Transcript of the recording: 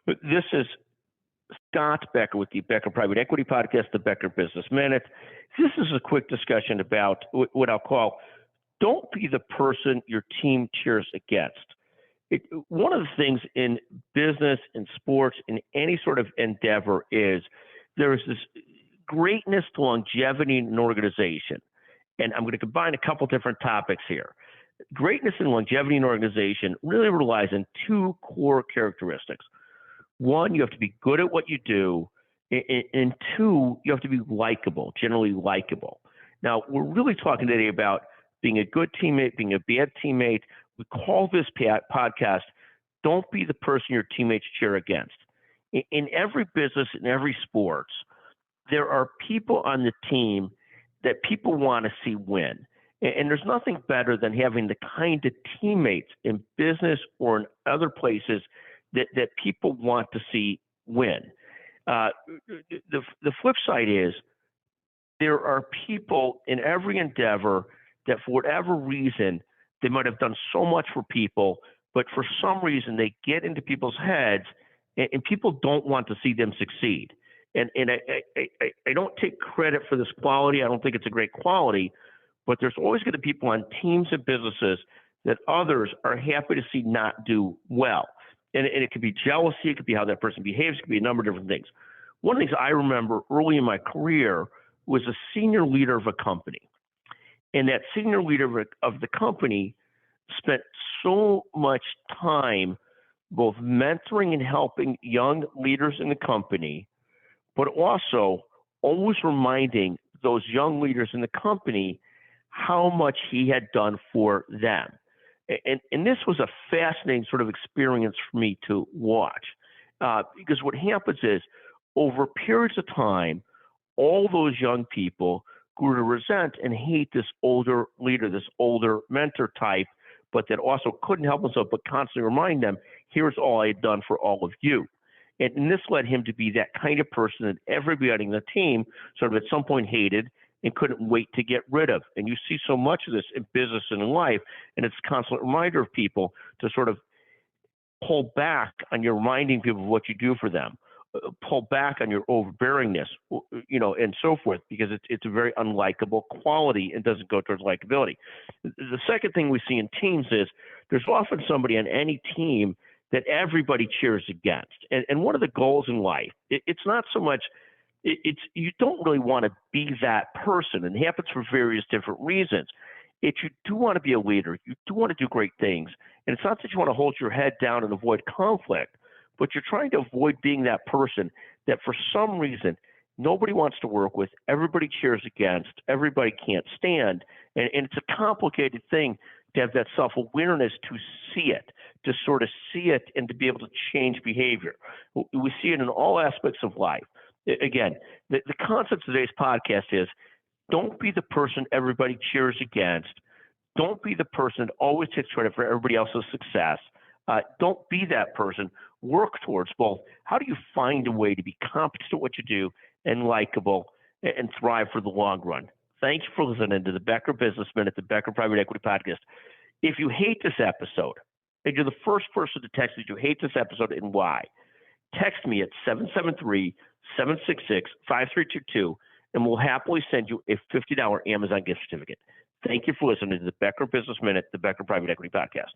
This is Scott Becker with the Becker Private Equity Podcast, the Becker Business Minute. This is a quick discussion about what I'll call don't be the person your team cheers against. One of the things in business, in sports, in any sort of endeavor is there is this greatness to longevity in an organization. And I'm going to combine a couple different topics here. Greatness and longevity in an organization really relies on two core characteristics. One, you have to be good at what you do, and two, you have to be likable, generally likable. Now, we're really talking today about being a good teammate, being a bad teammate. We call this podcast, Don't Be the Person Your Teammates Cheer Against. In every business, in every sports, there are people on the team that people want to see win. And there's nothing better than having the kind of teammates in business or in other places that people want to see win. The flip side is there are people in every endeavor that for whatever reason, they might have done so much for people, but for some reason they get into people's heads and people don't want to see them succeed. And I don't take credit for this quality. I don't think it's a great quality, but there's always going to be people on teams and businesses that others are happy to see not do well. And it could be jealousy, it could be how that person behaves, it could be a number of different things. One of the things I remember early in my career was a senior leader of a company. And that senior leader of the company spent so much time both mentoring and helping young leaders in the company, but also always reminding those young leaders in the company how much he had done for them. And this was a fascinating sort of experience for me to watch, because what happens is over periods of time, all those young people grew to resent and hate this older leader, this older mentor type, but that also couldn't help himself but constantly remind them, here's all I had done for all of you. And this led him to be that kind of person that everybody in the team sort of at some point hated and couldn't wait to get rid of. And you see so much of this in business and in life, and it's a constant reminder of people to sort of pull back on your reminding people of what you do for them, pull back on your overbearingness, and so forth, because it's a very unlikable quality and doesn't go towards likability. The second thing we see in teams is there's often somebody on any team that everybody cheers against. And one of the goals in life, it's not so much you don't really want to be that person, and it happens for various different reasons. You do want to be a leader, you do want to do great things, and it's not that you want to hold your head down and avoid conflict, but you're trying to avoid being that person that for some reason nobody wants to work with, everybody cheers against, everybody can't stand, and it's a complicated thing to have that self-awareness to see it, to sort of see it and to be able to change behavior. We see it in all aspects of life. Again, the concept of today's podcast is don't be the person everybody cheers against. Don't be the person that always takes credit for everybody else's success. Don't be that person. Work towards both. How do you find a way to be competent at what you do and likable and thrive for the long run? Thank you for listening to the Becker Business Minute, the Becker Private Equity Podcast. If you hate this episode, and you're the first person to text that you hate this episode and why, text me at 773-766-5322, and we'll happily send you a $50 Amazon gift certificate. Thank you for listening to the Becker Business Minute, the Becker Private Equity Podcast.